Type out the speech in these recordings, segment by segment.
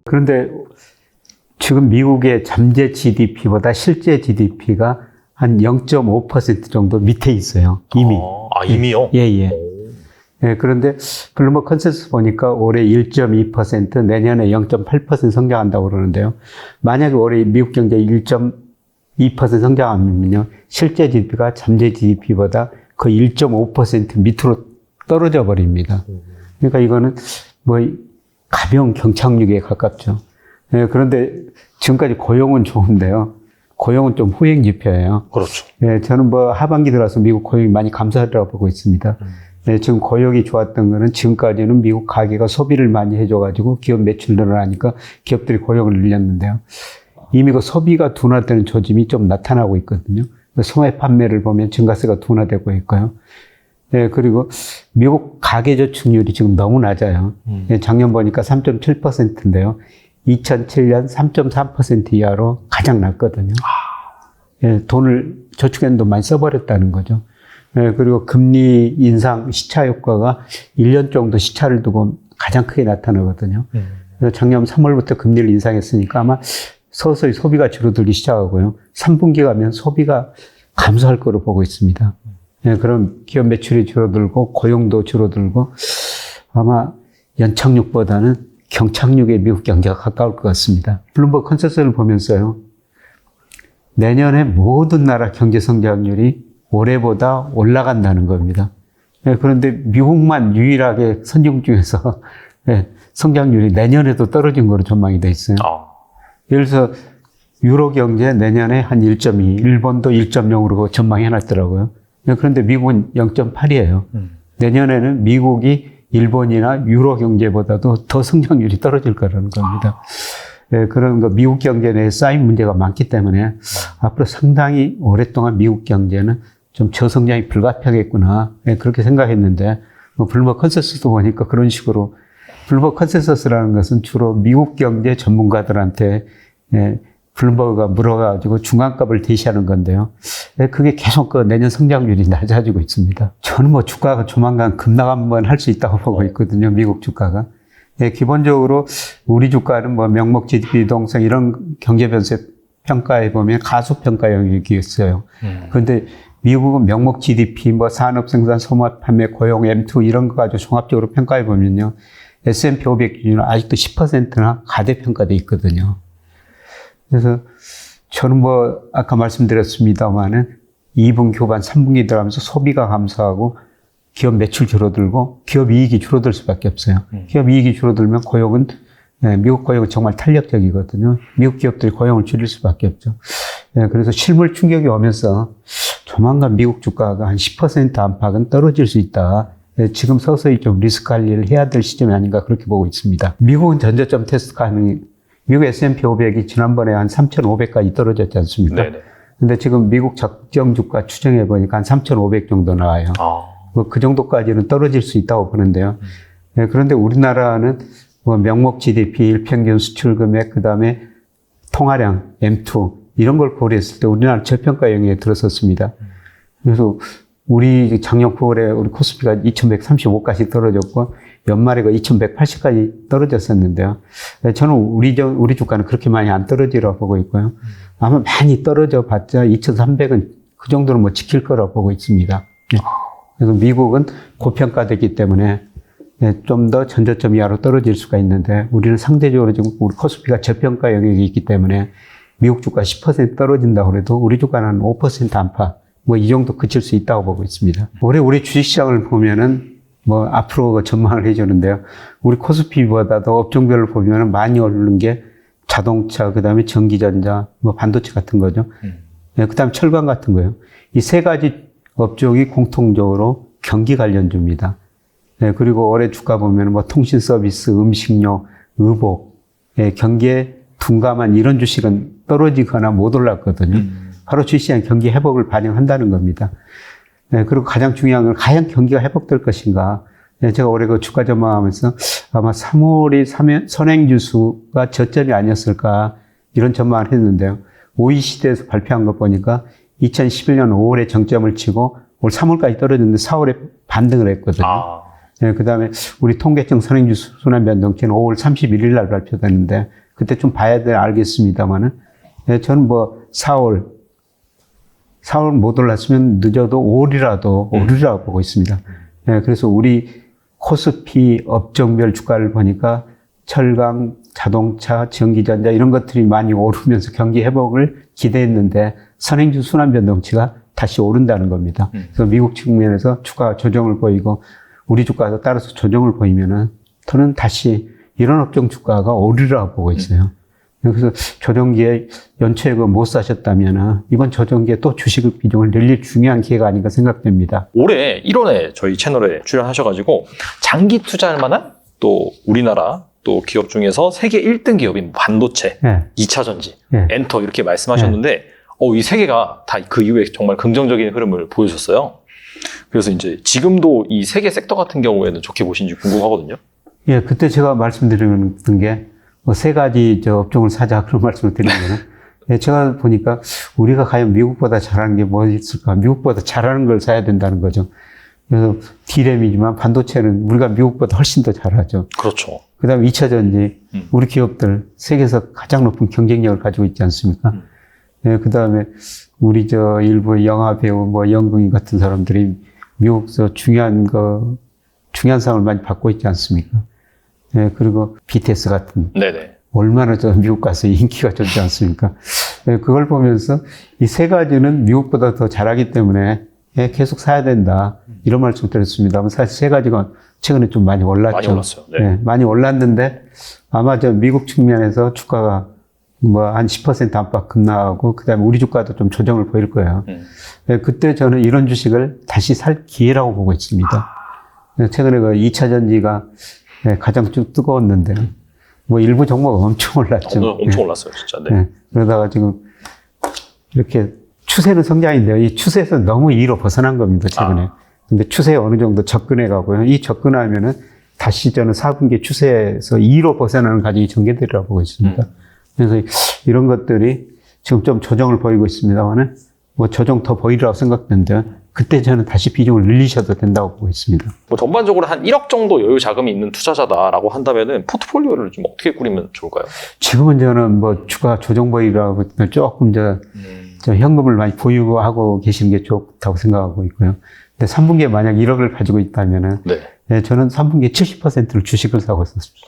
그런데 지금 미국의 잠재 GDP보다 실제 GDP가 한 0.5% 정도 밑에 있어요. 이미. 이미요? 예, 예. 예, 그런데 블룸버그 컨센서스 보니까 올해 1.2%, 내년에 0.8% 성장한다고 그러는데요. 만약에 올해 미국 경제 1.2% 성장하면요, 실제 GDP가 잠재 GDP보다 거의 1.5% 밑으로 떨어져 버립니다. 그러니까 이거는 뭐 가벼운 경착륙에 가깝죠. 예, 그런데 지금까지 고용은 좋은데요. 고용은 좀 후행 지표예요. 그렇죠. 예, 저는 뭐 하반기 들어서 미국 고용이 많이 감소하리라고 보고 있습니다. 네, 지금 고용이 좋았던 거는 지금까지는 미국 가계가 소비를 많이 해줘가지고 기업 매출 늘어나니까 기업들이 고용을 늘렸는데요. 이미 그 소비가 둔화되는 조짐이 좀 나타나고 있거든요. 소매 판매를 보면 증가세가 둔화되고 있고요. 네, 그리고 미국 가계 저축률이 지금 너무 낮아요. 네, 작년 보니까 3.7%인데요. 2007년 3.3% 이하로 가장 낮거든요. 네, 돈을 저축했는 돈 많이 써버렸다는 거죠. 네, 그리고 금리 인상 시차 효과가 1년 정도 시차를 두고 가장 크게 나타나거든요. 그래서 작년 3월부터 금리를 인상했으니까 아마 서서히 소비가 줄어들기 시작하고요. 3분기 가면 소비가 감소할 거로 보고 있습니다. 네, 그럼 기업 매출이 줄어들고 고용도 줄어들고 아마 연착륙보다는 경착륙에 미국 경제가 가까울 것 같습니다. 블룸버그 컨센서스를 보면서요. 내년에 모든 나라 경제 성장률이 올해보다 올라간다는 겁니다. 네, 그런데 미국만 유일하게 선진국 중에서 네, 성장률이 내년에도 떨어진 거로 전망이 돼 있어요. 예를 들어서 유로 경제 내년에 한 1.2, 일본도 1.0으로 전망해 놨더라고요. 네, 그런데 미국은 0.8이에요. 내년에는 미국이 일본이나 유로 경제보다도 더 성장률이 떨어질 거라는 겁니다. 네, 그런 거 미국 경제 내에 쌓인 문제가 많기 때문에 앞으로 상당히 오랫동안 미국 경제는 좀 저성장이 불가피하겠구나. 네, 그렇게 생각했는데, 블룸버그 컨센서스도 보니까 그런 식으로, 블룸버그 컨센서스라는 것은 주로 미국 경제 전문가들한테, 블룸버그가 물어가지고 중간값을 제시하는 건데요. 네, 그게 계속 그 내년 성장률이 낮아지고 있습니다. 저는 뭐 주가가 조만간 급락 한번 할 수 있다고 보고 있거든요. 미국 주가가. 네, 기본적으로 우리 주가는 뭐 명목 GDP 유동성 이런 경제 변수 평가해 보면 가소평가 영역이 있어요. 그런데 미국은 명목 GDP, 뭐 산업 생산, 소모 판매, 고용, M2 이런 거 가지고 종합적으로 평가해 보면요. S&P 500 기준으로 아직도 10%나 가대평가돼 있거든요. 그래서 저는 뭐 아까 말씀드렸습니다만은 2분기 후반, 3분기 들어가면서 소비가 감소하고 기업 매출 줄어들고 기업 이익이 줄어들 수밖에 없어요. 기업 이익이 줄어들면 고용은 미국 고용은 정말 탄력적이거든요. 미국 기업들이 고용을 줄일 수밖에 없죠. 그래서 실물 충격이 오면서 조만간 미국 주가가 한 10% 안팎은 떨어질 수 있다. 지금 서서히 좀 리스크 관리를 해야 될 시점이 아닌가 그렇게 보고 있습니다. 미국은 전저점 테스트 가능이, 미국 S&P 500이 지난번에 한 3,500까지 떨어졌지 않습니까? 네네. 근데 지금 미국 적정 주가 추정해 보니까 한 3,500 정도 나와요. 뭐 그 정도까지는 떨어질 수 있다고 보는데요. 그런데 우리나라는 뭐 명목 GDP, 일평균 수출 금액, 그 다음에 통화량, M2, 이런 걸 고려했을 때 우리나라 저평가 영역에 들어섰습니다. 그래서 우리 작년 9월에 우리 코스피가 2135까지 떨어졌고 연말에 2180까지 떨어졌었는데요. 저는 우리 주가는 그렇게 많이 안 떨어지라고 보고 있고요. 아마 많이 떨어져 봤자 2300은 그 정도는 뭐 지킬 거라고 보고 있습니다. 그래서 미국은 고평가됐기 때문에 좀 더 전저점 이하로 떨어질 수가 있는데 우리는 상대적으로 지금 우리 코스피가 저평가 영역이 있기 때문에 미국 주가 10% 떨어진다고 해도 우리 주가는 5% 안팎, 뭐 이 정도 그칠 수 있다고 보고 있습니다. 올해 우리 주식시장을 보면은 뭐 앞으로 전망을 해주는데요. 우리 코스피보다도 업종별로 보면은 많이 오르는 게 자동차, 그 다음에 전기전자, 뭐 반도체 같은 거죠. 그 다음에 철강 같은 거예요. 이 세 가지 업종이 공통적으로 경기 관련주입니다. 그리고 올해 주가 보면 뭐 통신 서비스, 음식료, 의복, 경기에 둔감한 이런 주식은 떨어지거나 못 올랐거든요. 바로 주식시장 경기 회복을 반영한다는 겁니다. 그리고 가장 중요한 건 과연 경기가 회복될 것인가. 제가 올해 그 주가 전망하면서 아마 3월이 선행지수가 저점이 아니었을까 이런 전망을 했는데요. OECD에서 발표한 거 보니까 2011년 5월에 정점을 치고 올 3월까지 떨어졌는데 4월에 반등을 했거든요. 예, 그 다음에 우리 통계청 선행주 순환 변동치는 5월 31일 날 발표되는데, 그때 좀 봐야 돼, 알겠습니다만은, 예, 저는 뭐 4월 못 올랐으면 늦어도 5월이라도 오르리라고 보고 있습니다. 예, 그래서 우리 코스피 업종별 주가를 보니까 철강, 자동차, 전기전자 이런 것들이 많이 오르면서 경기 회복을 기대했는데 선행주 순환 변동치가 다시 오른다는 겁니다. 그래서 미국 측면에서 주가 조정을 보이고 우리 주가도 따라서 조정을 보이면은 저는 다시 이런 업종 주가가 오르리라고 보고 있어요. 그래서 조정기에 연초에 못 사셨다면은 이번 조정기에 또 주식 비중을 늘릴 중요한 기회가 아닌가 생각됩니다. 올해 1월에 저희 채널에 출연하셔가지고 장기 투자할 만한 또 우리나라 또 기업 중에서 세계 1등 기업인 반도체, 네. 2차 전지, 네. 엔터 이렇게 말씀하셨는데 이 세 개가 다 그 이후에 정말 긍정적인 흐름을 보여줬어요. 그래서 이제 지금도 이 세 개 섹터 같은 경우에는 좋게 보시는지 궁금하거든요. 예, 그때 제가 말씀드리는 게 뭐 세 가지 업종을 사자 그런 말씀을 드린 거는 예, 제가 보니까 우리가 과연 미국보다 잘하는 게 뭐 있을까? 미국보다 잘하는 걸 사야 된다는 거죠. 그래서 D램이지만 반도체는 우리가 미국보다 훨씬 더 잘하죠. 그렇죠. 그 다음에 2차 전지, 우리 기업들 세계에서 가장 높은 경쟁력을 가지고 있지 않습니까? 예, 그 다음에 우리 일부 영화 배우, 연극인 같은 사람들이 미국에서 중요한 상을 많이 받고 있지 않습니까? 예, 그리고 BTS 같은. 네네. 얼마나 미국 가서 인기가 좋지 않습니까? 예, 그걸 보면서 이 세 가지는 미국보다 더 잘하기 때문에 예, 계속 사야 된다. 이런 말씀 드렸습니다. 사실 세 가지가 최근에 좀 많이 올랐죠. 많이 올랐어요. 네. 예, 많이 올랐는데 아마 미국 측면에서 주가가 한 10% 안팎 급락하고 그다음에 우리 주가도 좀 조정을 보일 거예요. 예, 그때 저는 이런 주식을 다시 살 기회라고 보고 있습니다. 최근에 2차 전지가 예, 가장 좀 뜨거웠는데 일부 종목 엄청 올랐죠. 엄청 올랐어요, 진짜. 네. 예, 그러다가 지금 이렇게 추세는 성장인데요. 이 추세에서 너무 2로 벗어난 겁니다, 최근에. 근데 추세에 어느 정도 접근해 가고요. 이 접근하면은 다시 저는 4분기 추세에서 2로 벗어나는 과정이 전개되리라고 보고 있습니다. 그래서 이런 것들이 지금 좀 조정을 보이고 있습니다만은 조정 더 보이리라고 생각되는데 그때 저는 다시 비중을 늘리셔도 된다고 보고 있습니다. 전반적으로 한 1억 정도 여유 자금이 있는 투자자다라고 한다면은 포트폴리오를 좀 어떻게 꾸리면 좋을까요? 지금은 저는 주가 조정 보이라고 조금 현금을 많이 보유하고 계시는 게 좋다고 생각하고 있고요. 근데 3분기에 만약 1억을 가지고 있다면은 네. 예, 저는 3분기에 70%를 주식을 사고 있었습니다.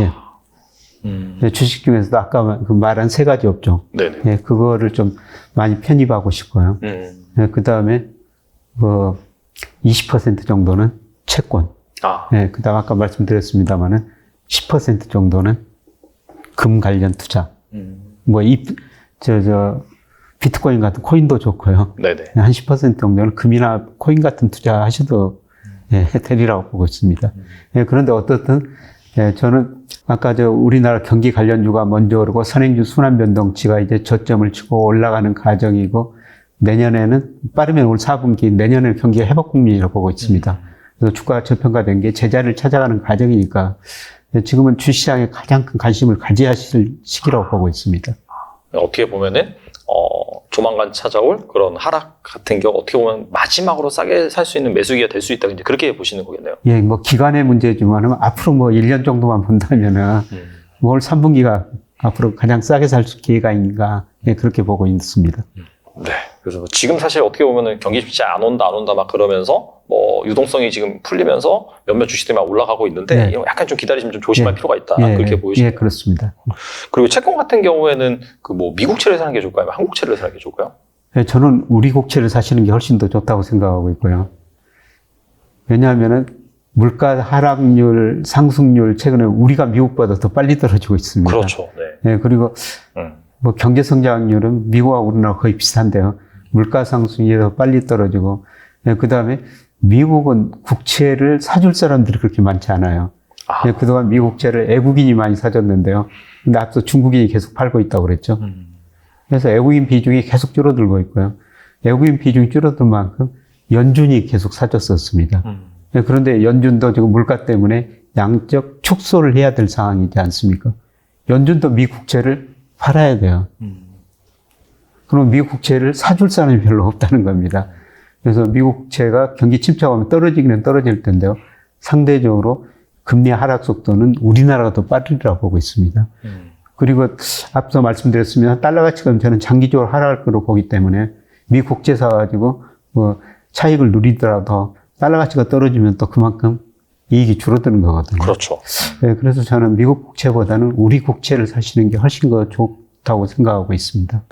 예. 주식 중에서도 아까 말한 세 가지 업종. 네네. 예, 그거를 좀 많이 편입하고 싶고요. 예, 그 다음에 20% 정도는 채권. 예, 그 다음 아까 말씀드렸습니다만은 10% 정도는 금 관련 투자. 비트코인 같은 코인도 좋고요. 네네. 한 10% 정도는 금이나 코인 같은 투자 하셔도 예, 되리라고 보고 있습니다. 예, 그런데 어떻든 예, 저는 아까 우리나라 경기 관련주가 먼저 오르고 선행주 순환 변동치가 이제 저점을 치고 올라가는 과정이고 내년에는 빠르면 올 4분기 내년에는 경기 회복 국면이라고 보고 있습니다. 그래서 주가가 저평가된 게 제자리를 찾아가는 과정이니까 지금은 주시장에 가장 큰 관심을 가져야 하실 시기라고 보고 있습니다. 어떻게 보면은 조만간 찾아올 그런 하락 같은 경우 어떻게 보면 마지막으로 싸게 살 수 있는 매수기가 될 수 있다. 이제 그렇게 보시는 거겠네요. 예, 기간의 문제지만은 앞으로 1년 정도만 본다면은 올 3분기가 앞으로 가장 싸게 살 수 기회가 있는가 예, 그렇게 보고 있습니다. 네. 그래서 지금 사실 어떻게 보면은 경기 시장 안 온다 막 그러면서 유동성이 지금 풀리면서 몇몇 주식들이 막 올라가고 있는데 네. 약간 좀 기다리시면 좀 조심할 필요가 있다. 예, 그렇게 보이시네요. 예, 그렇습니다. 그리고 채권 같은 경우에는 미국채를 사는 게 좋을까요? 아니면 한국채를 사는 게 좋을까요? 예, 저는 우리 국채를 사시는 게 훨씬 더 좋다고 생각하고 있고요. 왜냐하면은 물가 하락률, 상승률 최근에 우리가 미국보다 더 빨리 떨어지고 있습니다. 그렇죠. 네. 예, 그리고 경제 성장률은 미국하고 우리나라 거의 비슷한데요. 물가 상승이 더 빨리 떨어지고, 예, 그 다음에 미국은 국채를 사줄 사람들이 그렇게 많지 않아요. 예, 그동안 미국채를 애국인이 많이 사줬는데요. 근데 앞서 중국인이 계속 팔고 있다고 그랬죠. 그래서 애국인 비중이 계속 줄어들고 있고요. 애국인 비중이 줄어들 만큼 연준이 계속 사줬었습니다. 예, 그런데 연준도 지금 물가 때문에 양적 축소를 해야 될 상황이지 않습니까? 연준도 미 국채를 팔아야 돼요. 그럼 미국 국채를 사줄 사람이 별로 없다는 겁니다. 그래서 미국 국채가 경기 침체하면 떨어지기는 떨어질 텐데요. 상대적으로 금리 하락 속도는 우리나라가 더 빠르리라고 보고 있습니다. 그리고 앞서 말씀드렸으면 달러 가치가 저는 장기적으로 하락할 거로 보기 때문에 미 국채사 가지고 뭐 차익을 누리더라도 달러 가치가 떨어지면 또 그만큼 이익이 줄어드는 거거든요. 그렇죠. 네, 그래서 저는 미국 국채보다는 우리 국채를 사시는 게 훨씬 더 좋다고 생각하고 있습니다.